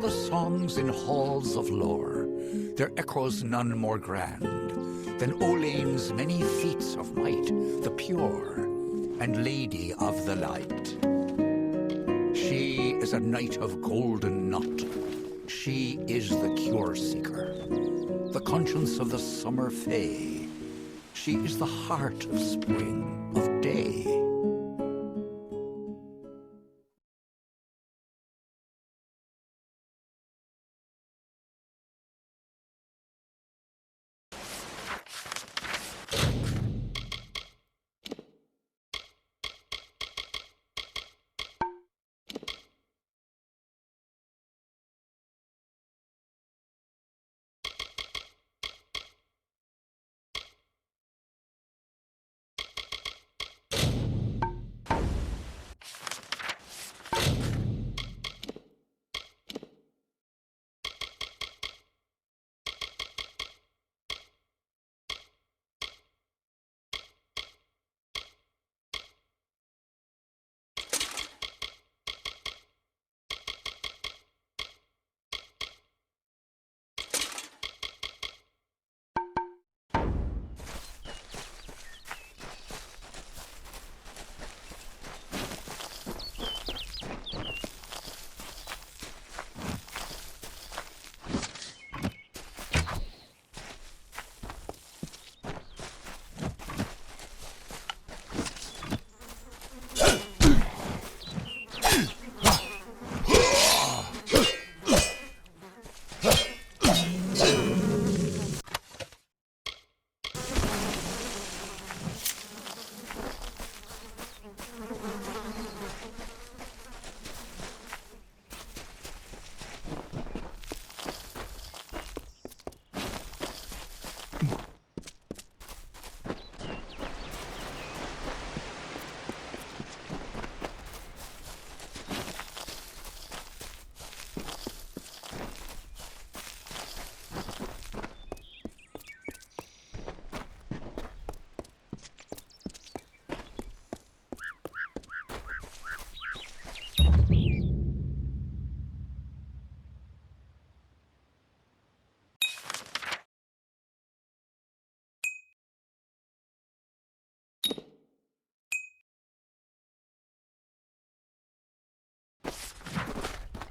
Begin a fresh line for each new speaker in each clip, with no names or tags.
the songs in halls of lore, there echoes none more grand than Olane's many feats of might, the pure and lady of the light. She is a knight of golden knot. She is the cure seeker, the conscience of the summer fae. She is the heart of spring, of day.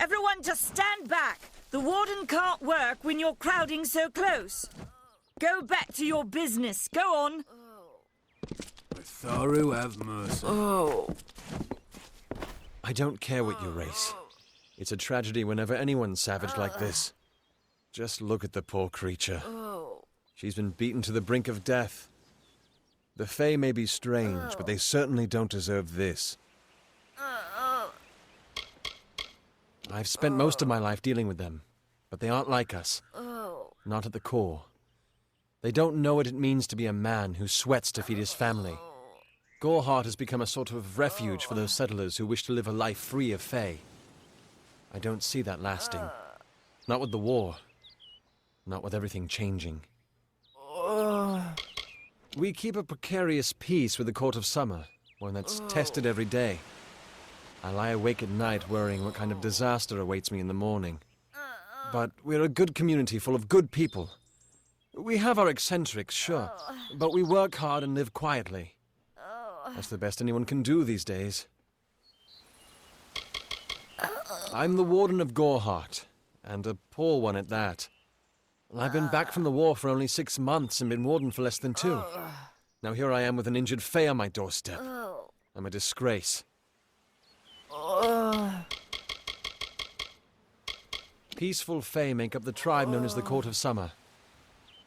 Everyone just stand back. The warden can't work when you're crowding so close. Go back to your business. Go on.
Tharu have mercy.
I don't care what you race. It's a tragedy whenever anyone's savage like this. Just look at the poor creature. She's been beaten to the brink of death. The Fae may be strange, but they certainly don't deserve this. I've spent most of my life dealing with them, but they aren't like us. Not at the core. They don't know what it means to be a man who sweats to feed his family. Goreheart has become a sort of refuge for those settlers who wish to live a life free of Fae. I don't see that lasting. Not with the war. Not with everything changing. We keep a precarious peace with the Court of Summer, one that's tested every day. I lie awake at night worrying what kind of disaster awaits me in the morning. But we're a good community full of good people. We have our eccentrics, sure, but we work hard and live quietly. That's the best anyone can do these days. I'm the Warden of Goreheart, and a poor one at that. I've been back from the war for only 6 months and been Warden for less than 2. Now here I am with an injured Fae on my doorstep. I'm a disgrace. Peaceful Fae make up the tribe known as the Court of Summer.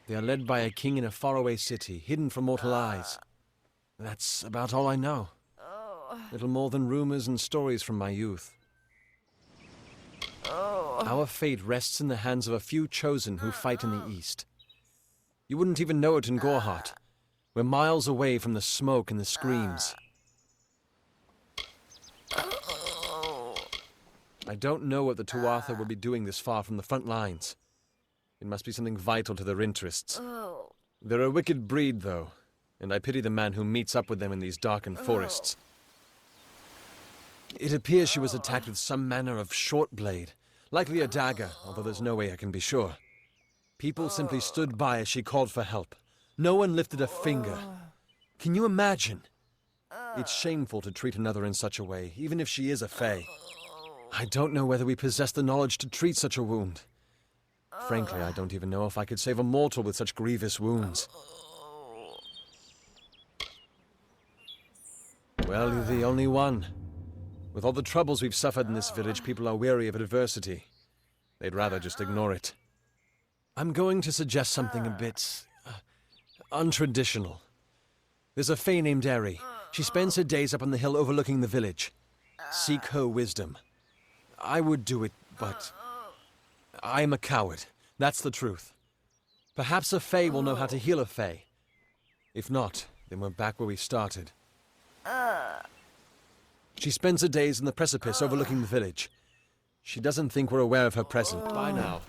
They are led by a king in a faraway city, hidden from mortal eyes. That's about all I know. Little more than rumors and stories from my youth. Our fate rests in the hands of a few chosen who fight in the east. You wouldn't even know it in Goreheart. We're miles away from the smoke and the screams. I don't know what the Tuatha will be doing this far from the front lines. It must be something vital to their interests. They're a wicked breed, though, and I pity the man who meets up with them in these darkened forests. It appears she was attacked with some manner of short blade, Likely a dagger, although there's no way I can be sure. People simply stood by as she called for help. No one lifted a finger. Can you imagine? It's shameful to treat another in such a way, even if she is a fae. I don't know whether we possess the knowledge to treat such a wound. Frankly, I don't even know if I could save a mortal with such grievous wounds. Well, you're the only one. With all the troubles we've suffered in this village, people are weary of adversity. They'd rather just ignore it. I'm going to suggest something a bit untraditional. There's a fae named Eri. She spends her days up on the hill overlooking the village. Seek her wisdom. I would do it, but I'm a coward. That's the truth. Perhaps a fae will know how to heal a fae. If not, then we're back where we started. She spends her days in the precipice overlooking the village. She doesn't think we're aware of her presence. Bye now.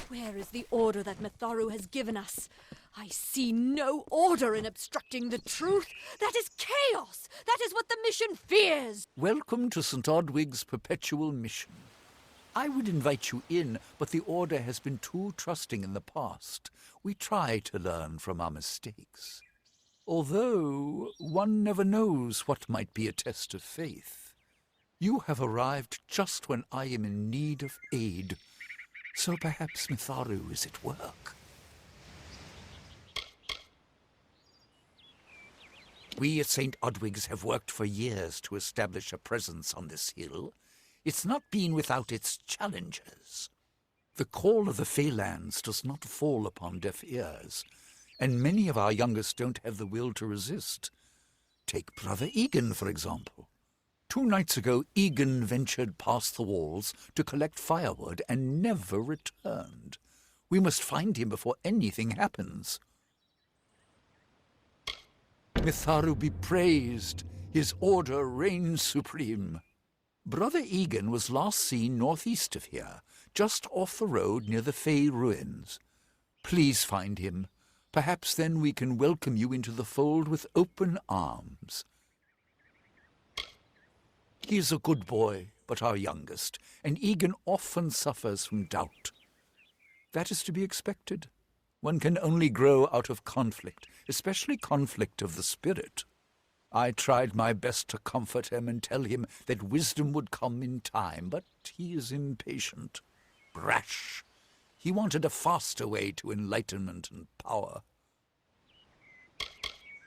Where is the order that Mitharu has given us? I see no order in obstructing the truth. That is chaos. That is what the mission fears.
Welcome to St. Odwig's perpetual mission. I would invite you in, but the Order has been too trusting in the past. We try to learn from our mistakes. Although one never knows what might be a test of faith. You have arrived just when I am in need of aid. So perhaps Mitharu is at work. We at St. Odwig's have worked for years to establish a presence on this hill. It's not been without its challenges. The call of the Feylands does not fall upon deaf ears, and many of our youngest don't have the will to resist. Take Brother Egan, for example. 2 nights ago, Egan ventured past the walls to collect firewood and never returned. We must find him before anything happens. Mitharu be praised. His order reigns supreme. Brother Egan was last seen northeast of here, just off the road near the Fey ruins. Please find him. Perhaps then we can welcome you into the fold with open arms. He is a good boy, but our youngest, and Egan often suffers from doubt. That is to be expected. One can only grow out of conflict, especially conflict of the spirit. I tried my best to comfort him and tell him that wisdom would come in time, but he is impatient, brash. He wanted a faster way to enlightenment and power.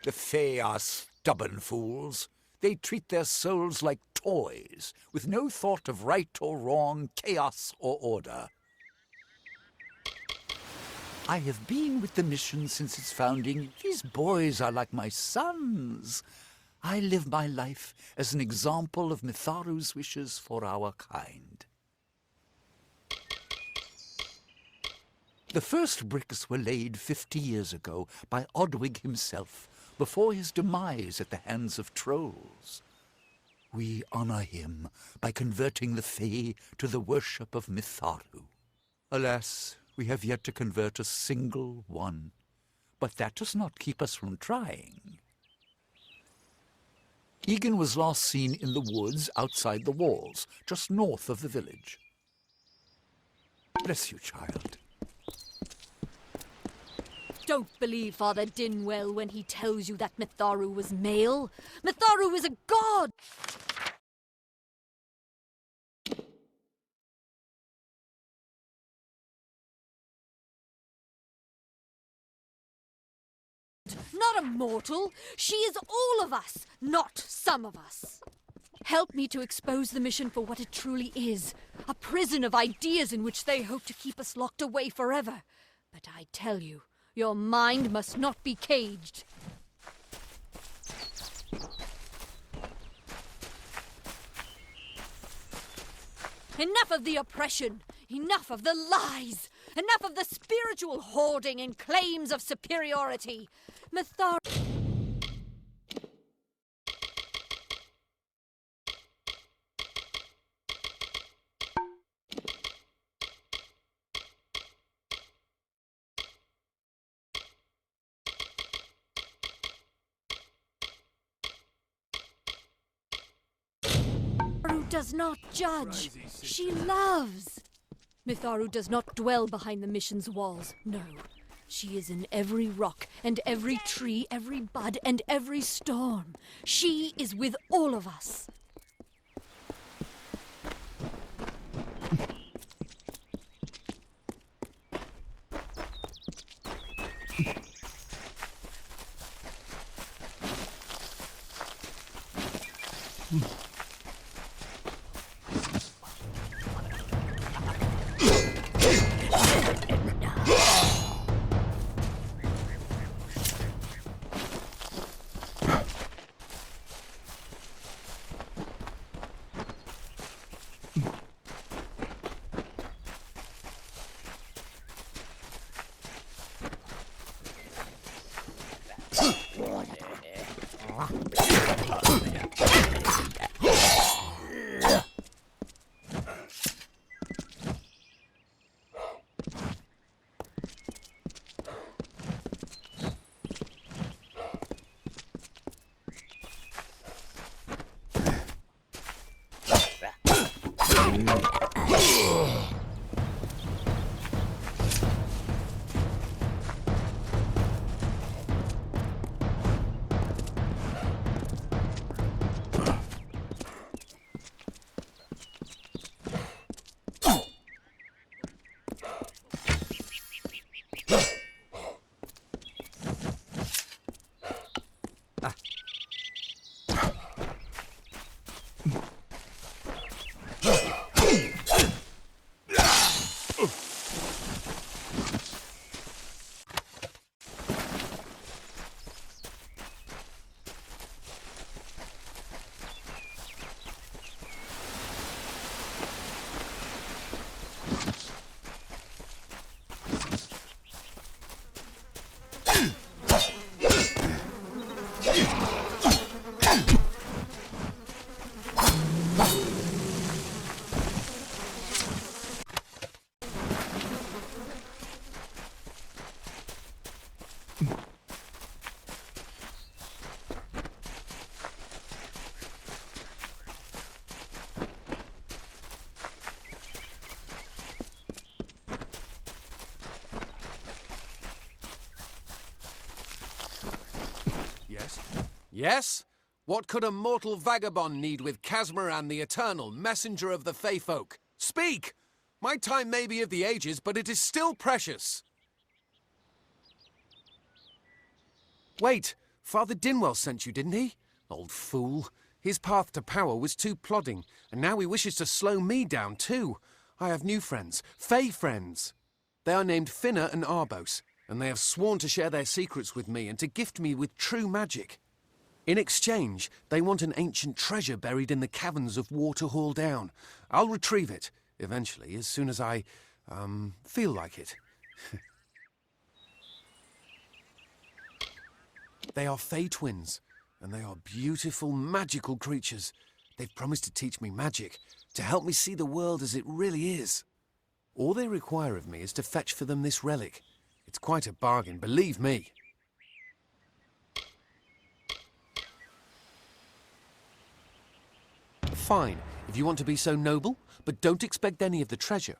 The Fae are stubborn fools. They treat their souls like toys, with no thought of right or wrong, chaos or order. I have been with the mission since its founding. These boys are like my sons. I live my life as an example of Mitharu's wishes for our kind. The first bricks were laid 50 years ago by Odwig himself, before his demise at the hands of trolls. We honor him by converting the Fae to the worship of Mitharu. Alas, we have yet to convert a single one, but that does not keep us from trying. Egan was last seen in the woods outside the walls, just north of the village. Bless you, child.
Don't believe Father Dinwell when he tells you that Mitharu was male. Mitharu is a god! Not a mortal. She is all of us, not some of us. Help me to expose the mission for what it truly is. A prison of ideas in which they hope to keep us locked away forever. But I tell you, your mind must not be caged. Enough of the oppression. Enough of the lies. Enough of the spiritual hoarding and claims of superiority. Mitharu... does not judge. She loves. Mitharu does not dwell behind the mission's walls. No. She is in every rock and every tree, every bud and every storm. She is with all of us.
Yes? Yes? What could a mortal vagabond need with Casmaran the Eternal, messenger of the Fey folk? Speak! My time may be of the ages, but it is still precious. Wait, Father Dinwell sent you, didn't he? Old fool. His path to power was too plodding, and now he wishes to slow me down too. I have new friends, Fey friends. They are named Finna and Arbos, and they have sworn to share their secrets with me and to gift me with true magic. In exchange, they want an ancient treasure buried in the caverns of Waterhall Down. I'll retrieve it, eventually, as soon as I, feel like it. They are Fey twins, and they are beautiful, magical creatures. They've promised to teach me magic, to help me see the world as it really is. All they require of me is to fetch for them this relic. It's quite a bargain, believe me. Fine, if you want to be so noble, but don't expect any of the treasure.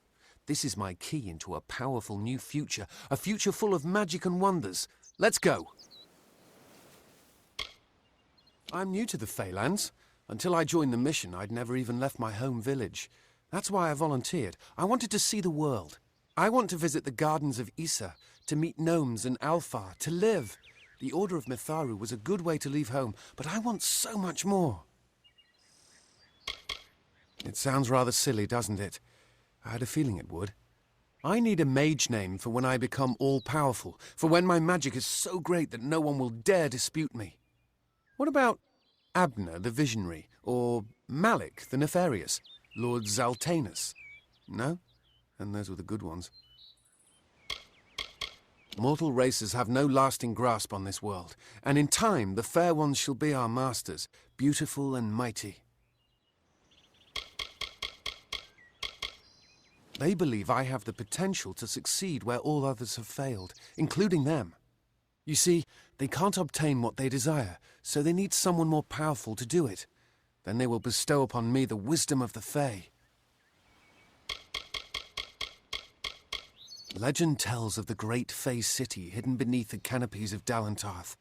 This is my key into a powerful new future, a future full of magic and wonders. Let's go. I'm new to the Feylands. Until I joined the mission, I'd never even left my home village. That's why I volunteered. I wanted to see the world. I want to visit the gardens of Issa, to meet gnomes and Alfar, to live. The Order of Mitharu was a good way to leave home, but I want so much more. It sounds rather silly, doesn't it? I had a feeling it would. I need a mage name for when I become all-powerful, for when my magic is so great that no one will dare dispute me. What about Abner the Visionary, or Malik the Nefarious, Lord Zaltanus? No? And those were the good ones. Mortal races have no lasting grasp on this world, and in time the fair ones shall be our masters, beautiful and mighty. They believe I have the potential to succeed where all others have failed, including them. You see, they can't obtain what they desire, so they need someone more powerful to do it. Then they will bestow upon me the wisdom of the Fae. Legend tells of the great Fey city hidden beneath the canopies of Dalantarth.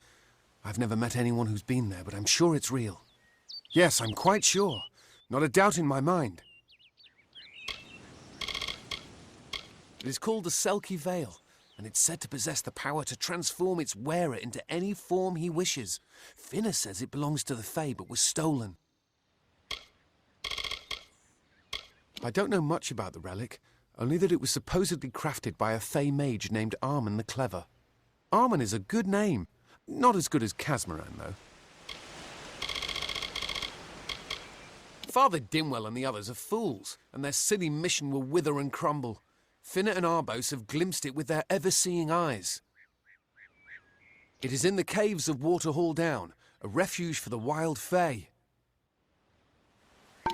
I've never met anyone who's been there, but I'm sure it's real. Yes, I'm quite sure. Not a doubt in my mind. It is called the Selkie Vale, and it's said to possess the power to transform its wearer into any form he wishes. Finna says it belongs to the Fae, but was stolen. I don't know much about the relic, only that it was supposedly crafted by a Fey mage named Armen the Clever. Armen is a good name. Not as good as Casmaran, though. Father Dinwell and the others are fools, and their silly mission will wither and crumble. Finna and Arbos have glimpsed it with their ever-seeing eyes. It is in the caves of Waterhall Down, a refuge for the wild Fae.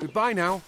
Goodbye now.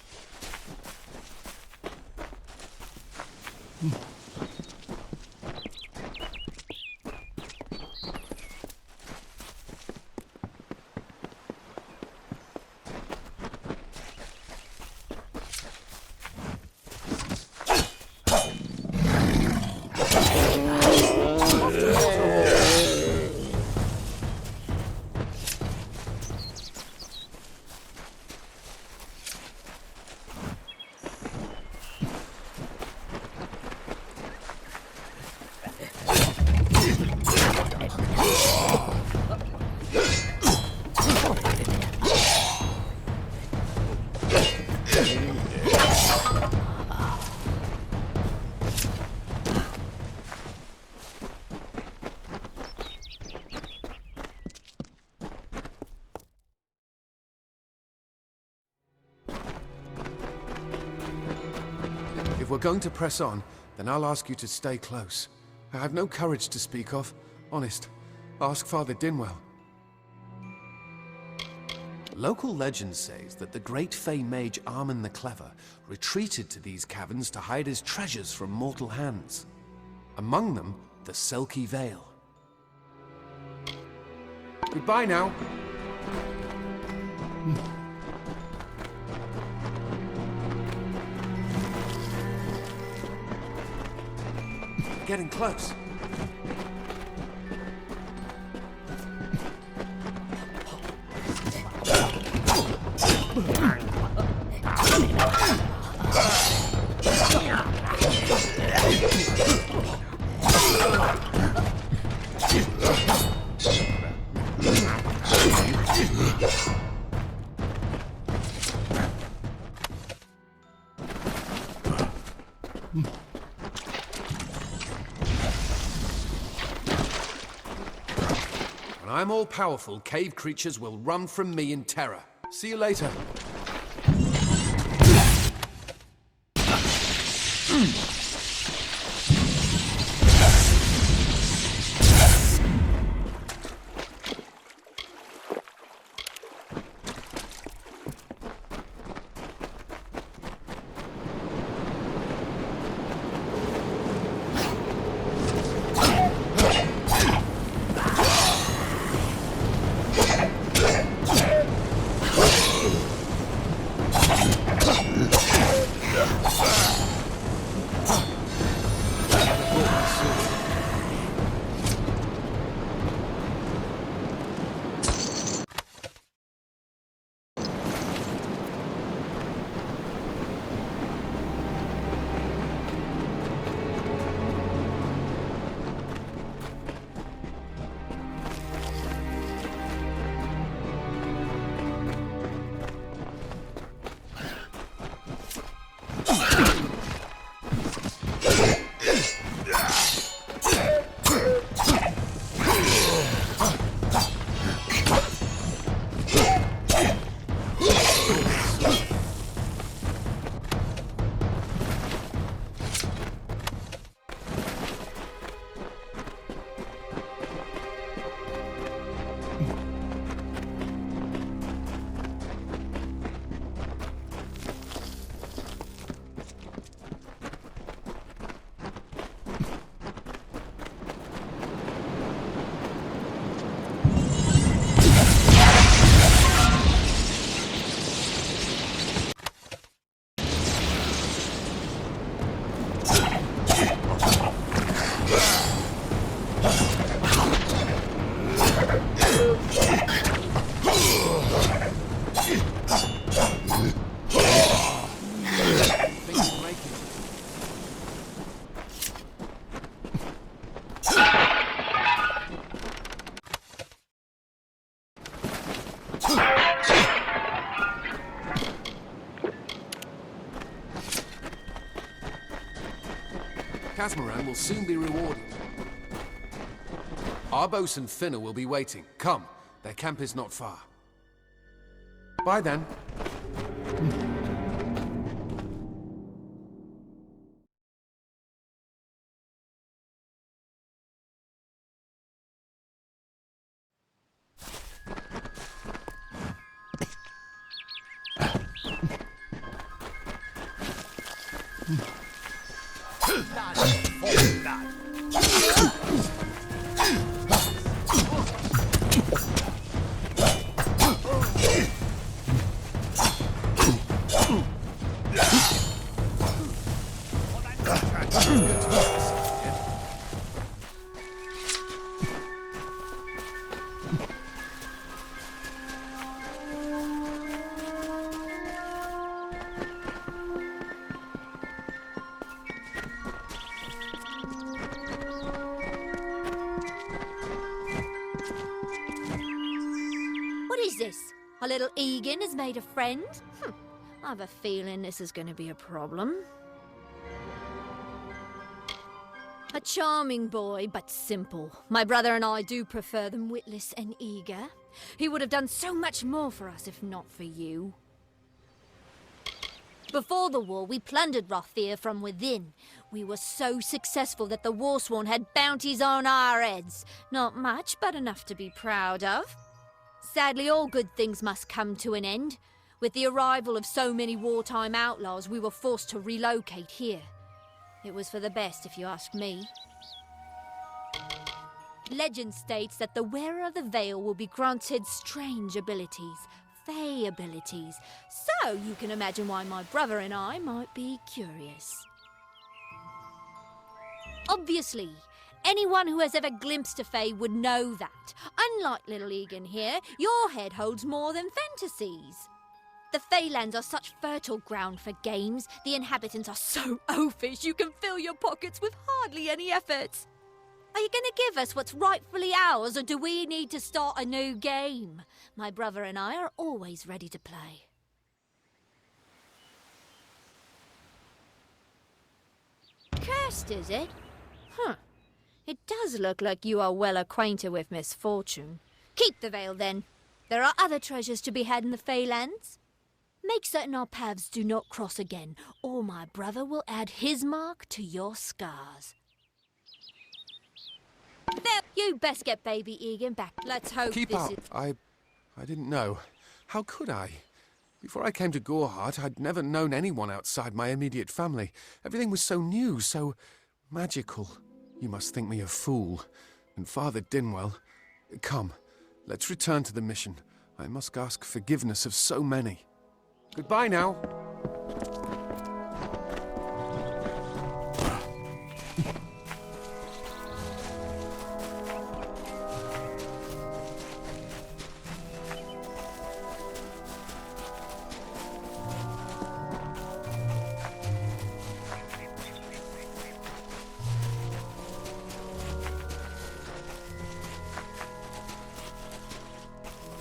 If we're going to press on, then I'll ask you to stay close. I have no courage to speak of. Honest. Ask Father Dinwell. Local legend says that the great Fey mage Armen the Clever retreated to these caverns to hide his treasures from mortal hands. Among them, the Selkie Vale. Goodbye now. Getting close. When I'm all-powerful, cave creatures will run from me in terror. See you later. Casmaran will soon be rewarded. Arbos and Finna will be waiting. Come, their camp is not far. Bye then.
What is this? Our little Egan has made a friend? I have a feeling this is going to be a problem. A charming boy, but simple. My brother and I do prefer them witless and eager. He would have done so much more for us if not for you. Before the war, we plundered Rothir from within. We were so successful that the Warsworn had bounties on our heads. Not much, but enough to be proud of. Sadly, all good things must come to an end. With the arrival of so many wartime outlaws, we were forced to relocate here. It was for the best, if you ask me. Legend states that the wearer of the veil will be granted strange abilities, fey abilities. So you can imagine why my brother and I might be curious. Obviously, anyone who has ever glimpsed a fae would know that. Unlike little Egan here, your head holds more than fantasies. The Feylands are such fertile ground for games. The inhabitants are so oafish you can fill your pockets with hardly any effort. Are you going to give us what's rightfully ours, or do we need to start a new game? My brother and I are always ready to play. Cursed, is it? Huh. It does look like you are well acquainted with misfortune. Keep the veil, then. There are other treasures to be had in the Feylands. Make certain our paths do not cross again, or my brother will add his mark to your scars. There, you best get baby Egan back. Let's hope
Keep
this
up.
is...
I didn't know. How could I? Before I came to Gorehart, I'd never known anyone outside my immediate family. Everything was so new, so magical. You must think me a fool. And Father Dinwell... Come, let's return to the mission. I must ask forgiveness of so many. Goodbye now.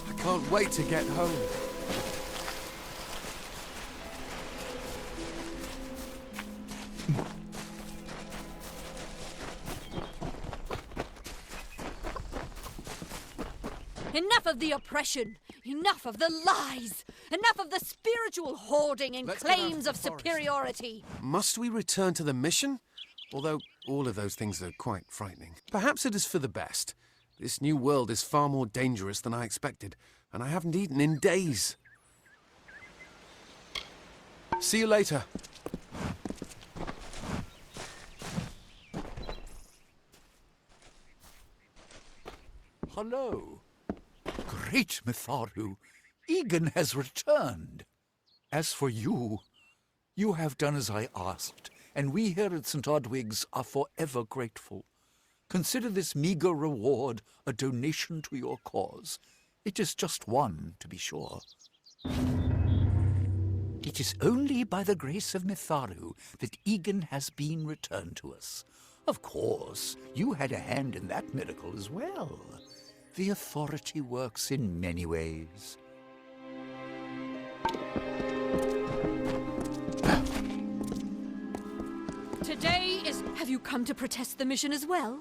I can't wait to get home.
Enough of the oppression! Enough of the lies! Enough of the spiritual hoarding and
Let's get out of
claims
the
of
forest.
superiority!
Must we return to the mission? Although all of those things are quite frightening. Perhaps it is for the best. This new world is far more dangerous than I expected, and I haven't eaten in days. See you later.
Hello. Great Mitharu, Egan has returned. As for you, you have done as I asked, and we here at St. Odwig's are forever grateful. Consider this meager reward a donation to your cause. It is just one, to be sure. It is only by the grace of Mitharu that Egan has been returned to us. Of course, you had a hand in that miracle as well. The authority works in many ways.
Today is... Have you come to protest the mission as well?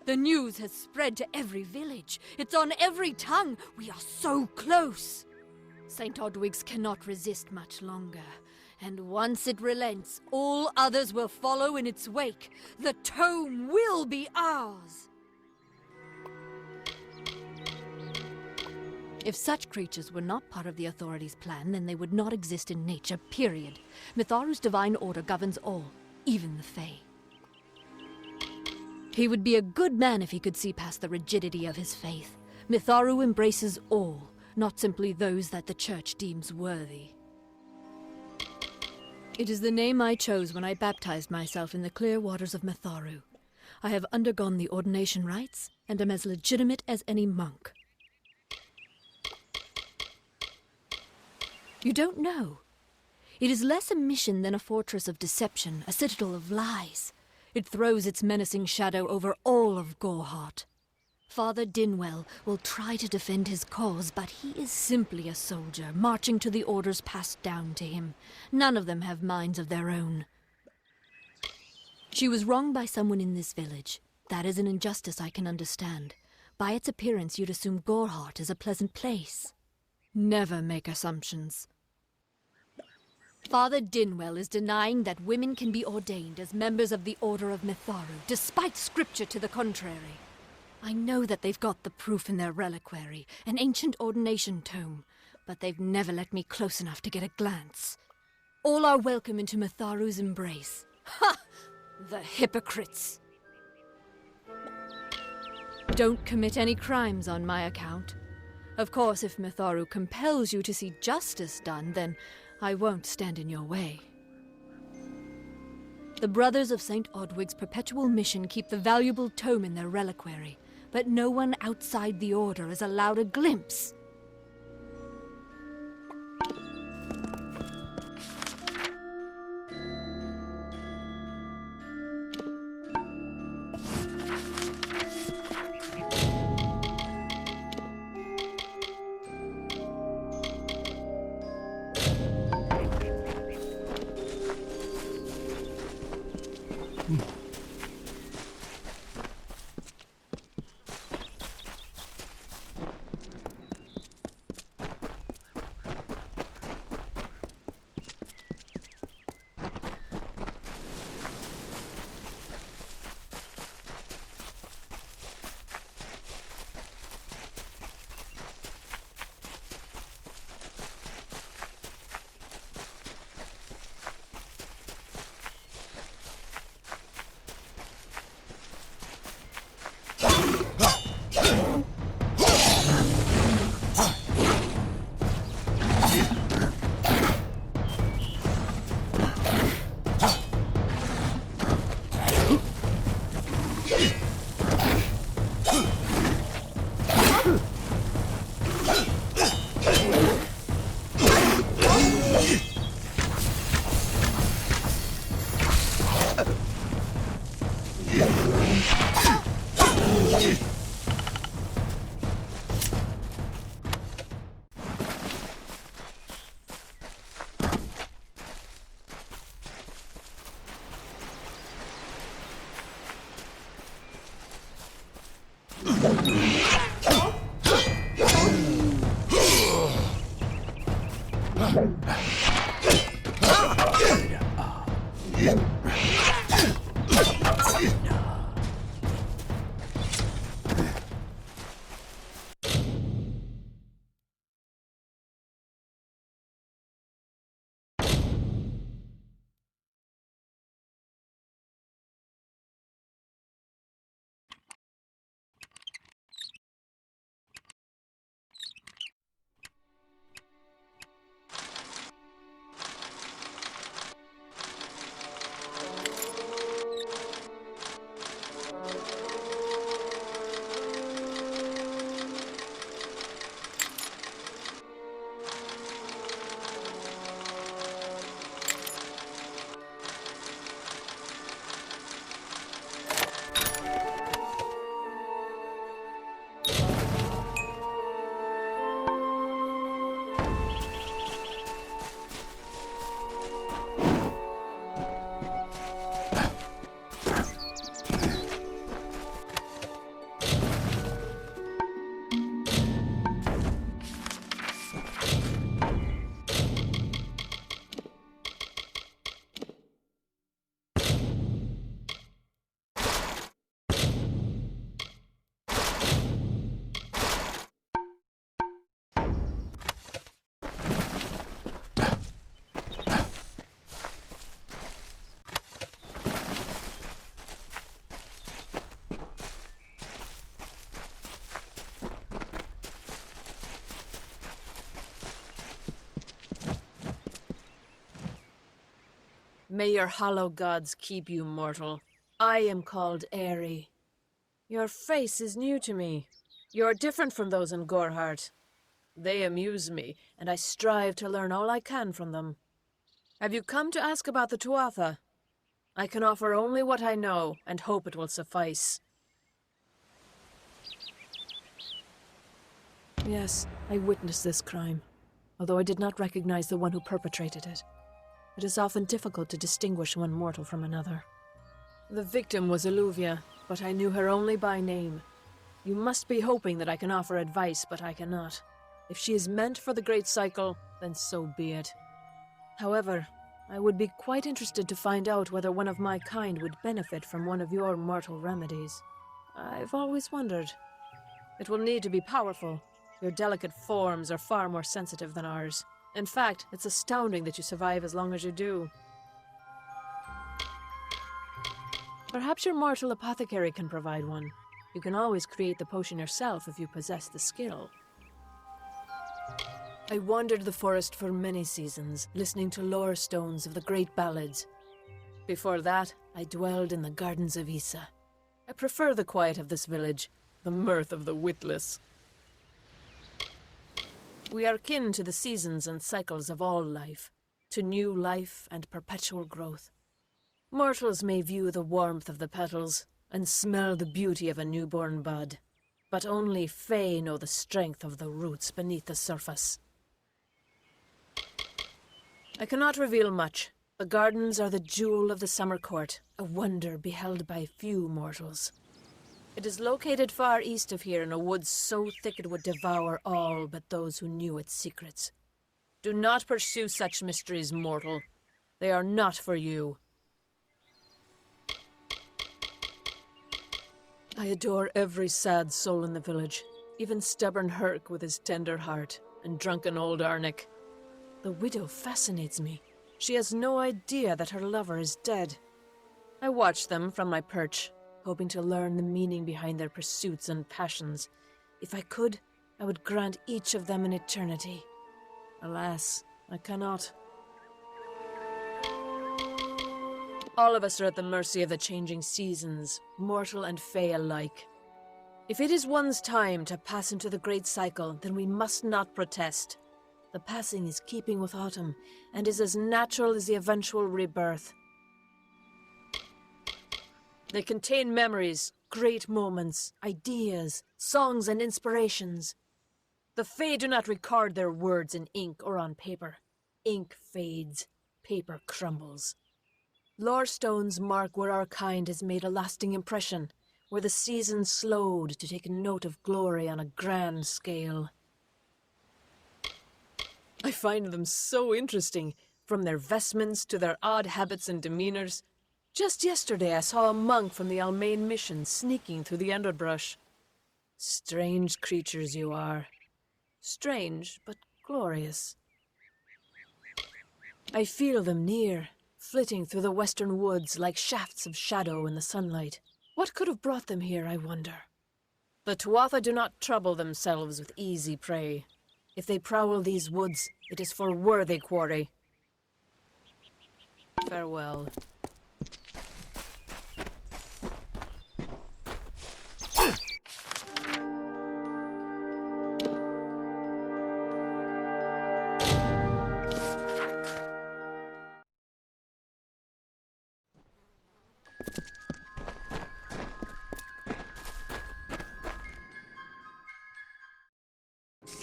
The news has spread to every village. It's on every tongue. We are so close. St. Odwig's cannot resist much longer. And once it relents, all others will follow in its wake. The tome will be ours. If such creatures were not part of the authorities' plan, then they would not exist in nature, period. Mitharu's divine order governs all, even the Fae. He would be a good man if he could see past the rigidity of his faith. Mitharu embraces all, not simply those that the Church deems worthy. It is the name I chose when I baptized myself in the clear waters of Mitharu. I have undergone the ordination rites, and am as legitimate as any monk. You don't know. It is less a mission than a fortress of deception, a citadel of lies. It throws its menacing shadow over all of Gorehart. Father Dinwell will try to defend his cause, but he is simply a soldier, marching to the orders passed down to him. None of them have minds of their own. She was wronged by someone in this village. That is an injustice I can understand. By its appearance, you'd assume Gorehart is a pleasant place. Never make assumptions. Father Dinwell is denying that women can be ordained as members of the Order of Mitharu, despite scripture to the contrary. I know that they've got the proof in their reliquary, an ancient ordination tome, but they've never let me close enough to get a glance. All are welcome into Mitharu's embrace. Ha! The hypocrites! Don't commit any crimes on my account. Of course, if Mitharu compels you to see justice done, then I won't stand in your way. The Brothers of St. Odwig's perpetual mission keep the valuable tome in their reliquary, but no one outside the Order is allowed a glimpse.
May your hollow gods keep you, mortal. I am called Aerie. Your face is new to me. You're different from those in Gorhart. They amuse me, and I strive to learn all I can from them. Have you come to ask about the Tuatha? I can offer only what I know, and hope it will suffice. Yes, I witnessed this crime, although I did not recognize the one who perpetrated it. It is often difficult to distinguish one mortal from another. The victim was Illuvia, but I knew her only by name. You must be hoping that I can offer advice, but I cannot. If she is meant for the Great Cycle, then so be it. However, I would be quite interested to find out whether one of my kind would benefit from one of your mortal remedies. I've always wondered. It will need to be powerful. Your delicate forms are far more sensitive than ours. In fact, it's astounding that you survive as long as you do. Perhaps your mortal apothecary can provide one. You can always create the potion yourself if you possess the skill. I wandered the forest for many seasons, listening to lore stones of the great ballads. Before that, I dwelled in the gardens of Issa. I prefer the quiet of this village, the mirth of the witless. We are kin to the seasons and cycles of all life, to new life and perpetual growth. Mortals may view the warmth of the petals and smell the beauty of a newborn bud, but only Fae know the strength of the roots beneath the surface. I cannot reveal much. The gardens are the jewel of the summer court, a wonder beheld by few mortals. It is located far east of here in a wood so thick it would devour all but those who knew its secrets. Do not pursue such mysteries, mortal. They are not for you. I adore every sad soul in the village, even stubborn Herc with his tender heart, and drunken old Arnick. The widow fascinates me. She has no idea that her lover is dead. I watch them from my perch, hoping to learn the meaning behind their pursuits and passions. If I could, I would grant each of them an eternity. Alas, I cannot. All of us are at the mercy of the changing seasons, mortal and Fae alike. If it is one's time to pass into the great cycle, then we must not protest. The passing is keeping with autumn, and is as natural as the eventual rebirth. They contain memories, great moments, ideas, songs and inspirations. The Fae do not record their words in ink or on paper. Ink fades, paper crumbles. Lore stones mark where our kind has made a lasting impression, where the seasons slowed to take note of glory on a grand scale. I find them so interesting, from their vestments to their odd habits and demeanors. Just yesterday I saw a monk from the Almain mission sneaking through the underbrush. Strange creatures you are. Strange, but glorious. I feel them near, flitting through the western woods like shafts of shadow in the sunlight. What could have brought them here, I wonder? The Tuatha do not trouble themselves with easy prey. If they prowl these woods, it is for worthy quarry. Farewell.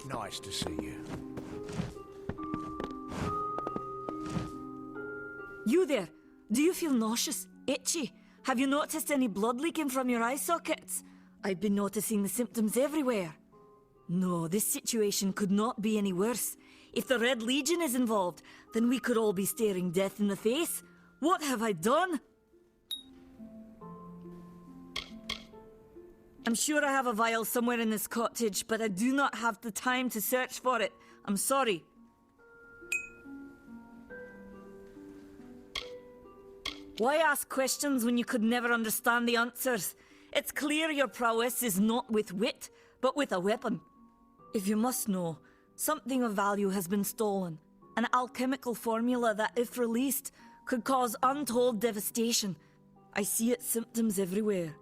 Nice to see you.
You there? Do you feel nauseous? Itchy? Have you noticed any blood leaking from your eye sockets? I've been noticing the symptoms everywhere. No, this situation could not be any worse. If the Red Legion is involved, then we could all be staring death in the face. What have I done? I'm sure I have a vial somewhere in this cottage, but I do not have the time to search for it. I'm sorry. Why ask questions when you could never understand the answers? It's clear your prowess is not with wit, but with a weapon. If you must know, something of value has been stolen. An alchemical formula that, if released, could cause untold devastation. I see its symptoms everywhere.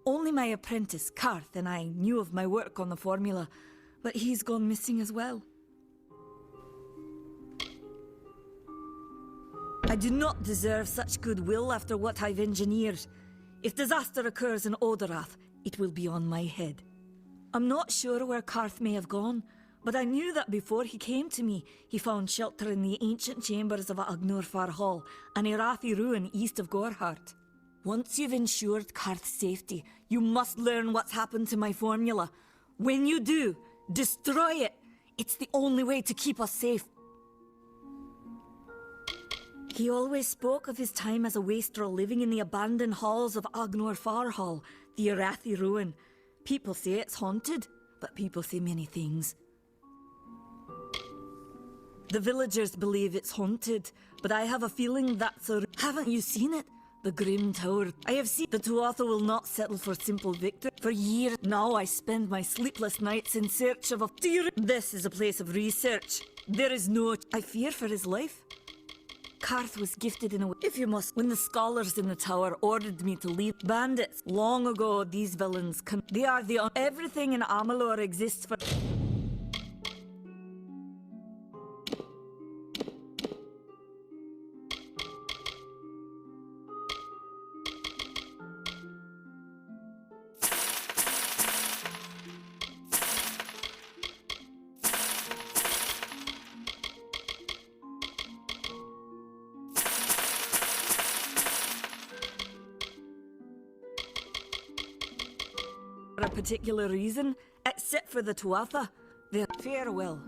Only my apprentice, Karth, and I knew of my work on the formula, but he's gone missing as well. I do not deserve such goodwill after what I've engineered. If disaster occurs in Odorath, it will be on my head. I'm not sure where Karth may have gone, but I knew that before he came to me, he found shelter in the ancient chambers of Agnurfar Hall, an Irathi ruin east of Gorhart. Once you've ensured Karth's safety, you must learn what's happened to my formula. When you do, destroy it. It's the only way to keep us safe. He always spoke of his time as a wastrel living in the abandoned halls of Agnurfar Hall, the Irathi ruin. People say it's haunted, but people say many things. The villagers believe it's haunted, but I have a feeling that's Haven't you seen it? The grim tower. I have seen the Tuatha will not settle for simple victory. For years now, I spend my sleepless nights in search of a dear. This is a place of research. There is no. I fear for his life. Karth was gifted in a way. If you must. When the scholars in the tower ordered me to leave, bandits. Long ago, these villains. They are the. Everything in Amalur exists for. For a particular reason, except for the Tuatha. Their farewell.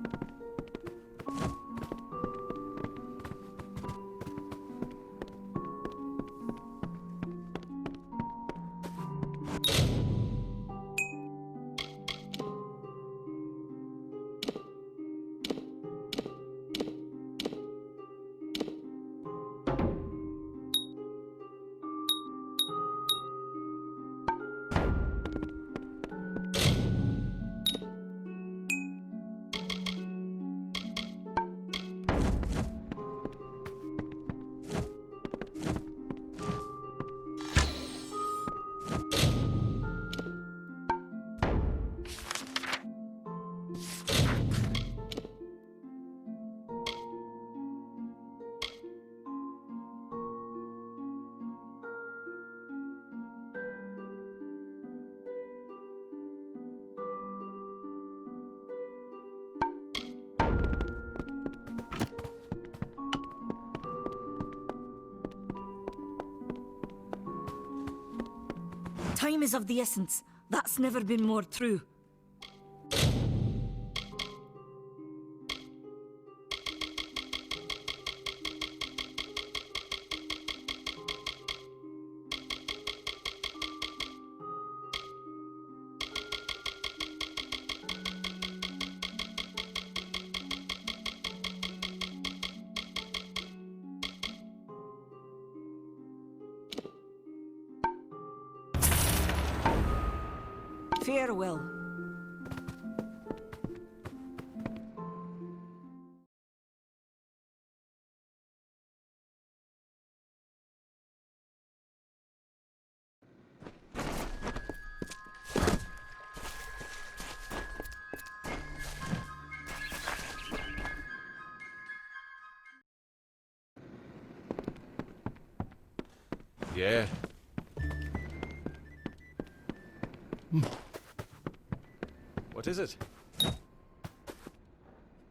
Time is of the essence. That's never been more true. Farewell.
Yeah. What is it?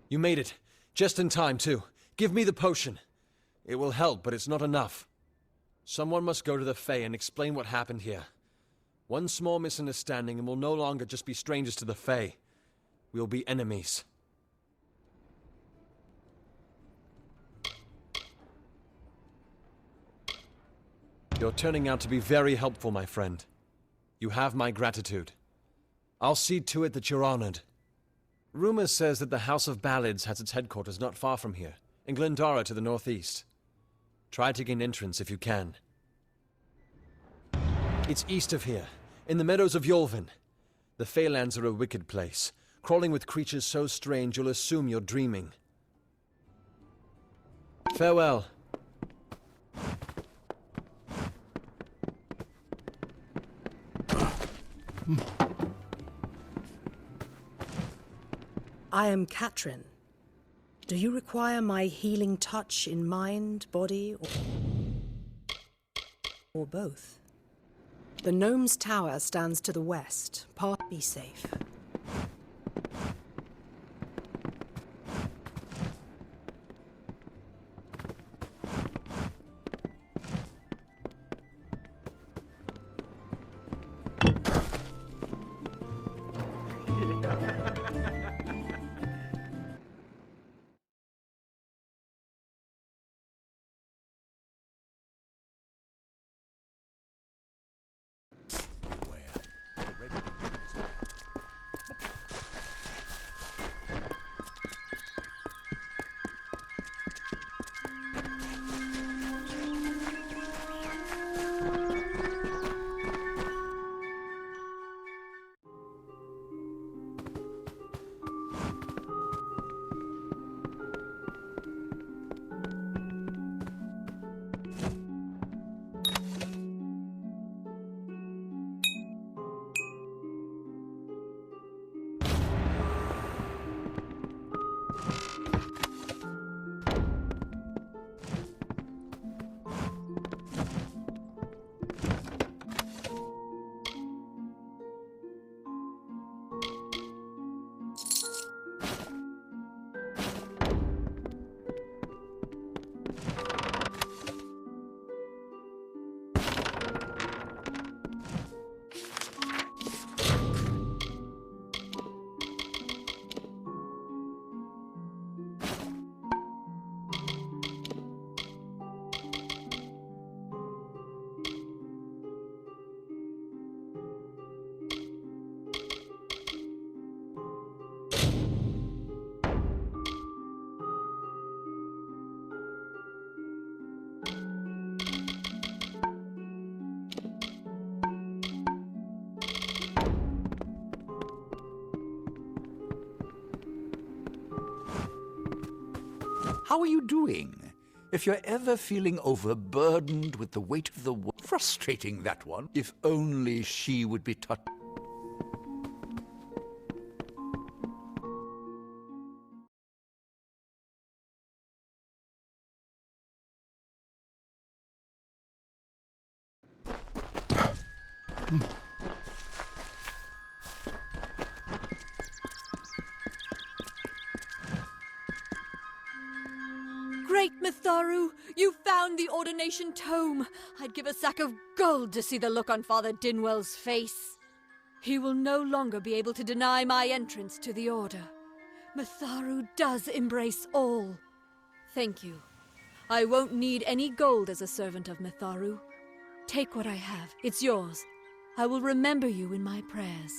You made it. Just in time, too. Give me the potion. It will help, but it's not enough. Someone must go to the Fae and explain what happened here. One small misunderstanding and we'll no longer just be strangers to the Fae. We'll be enemies. You're turning out to be very helpful, my friend. You have my gratitude. I'll see to it that you're honored. Rumor says that the House of Ballads has its headquarters not far from here, in Glendara to the northeast. Try to gain entrance if you can. It's east of here, in the meadows of Yolvin. The Feylands are a wicked place, crawling with creatures so strange you'll assume you're dreaming. Farewell.
I am Katrin. Do you require my healing touch in mind, body, or both? The gnome's tower stands to the west. Be safe.
How are you doing? If you're ever feeling overburdened with the weight of the world, frustrating that one. If only she would be touched.
Great Mitharu, you found the ordination tome. I'd give a sack of gold to see the look on Father Dinwell's face. He will no longer be able to deny my entrance to the Order. Mitharu does embrace all. Thank you. I won't need any gold as a servant of Mitharu. Take what I have. It's yours. I will remember you in my prayers.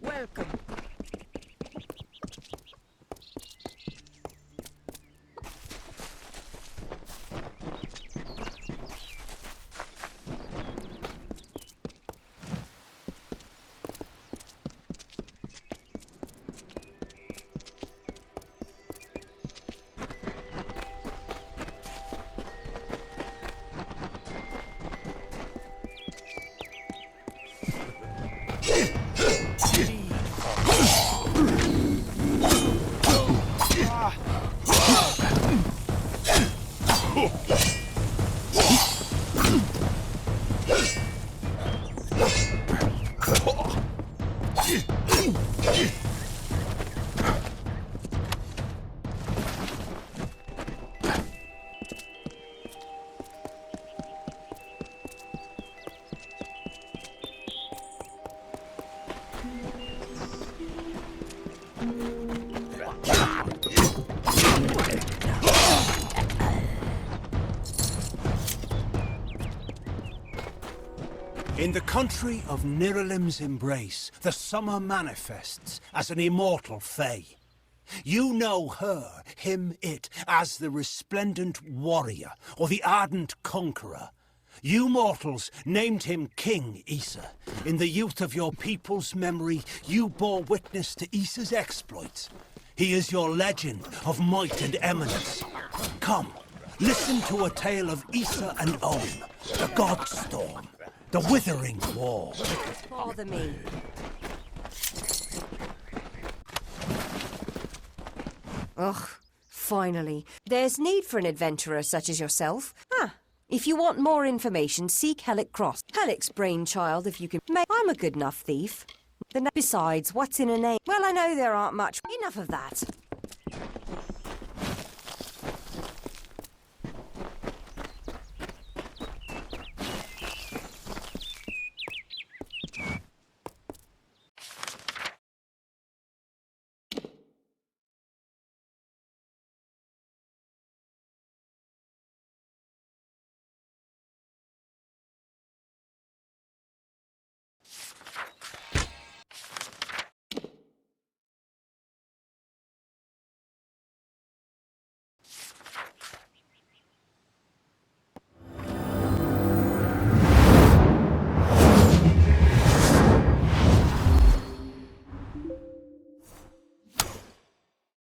Welcome.
In the country of Niralim's embrace, the summer manifests as an immortal fae. You know her, him, it, as the resplendent warrior, or the ardent conqueror. You mortals named him King Issa. In the youth of your people's memory, you bore witness to Issa's exploits. He is your legend of might and eminence. Come, listen to a tale of Issa and Om, the Godstorm, the Withering War.
Bother me. Ugh, finally. There's need for an adventurer such as yourself. If you want more information, seek Hellick Cross. Hellick's brainchild, if you can. I'm a good enough thief. Besides, what's in a name? Well, I know there aren't much. Enough of that.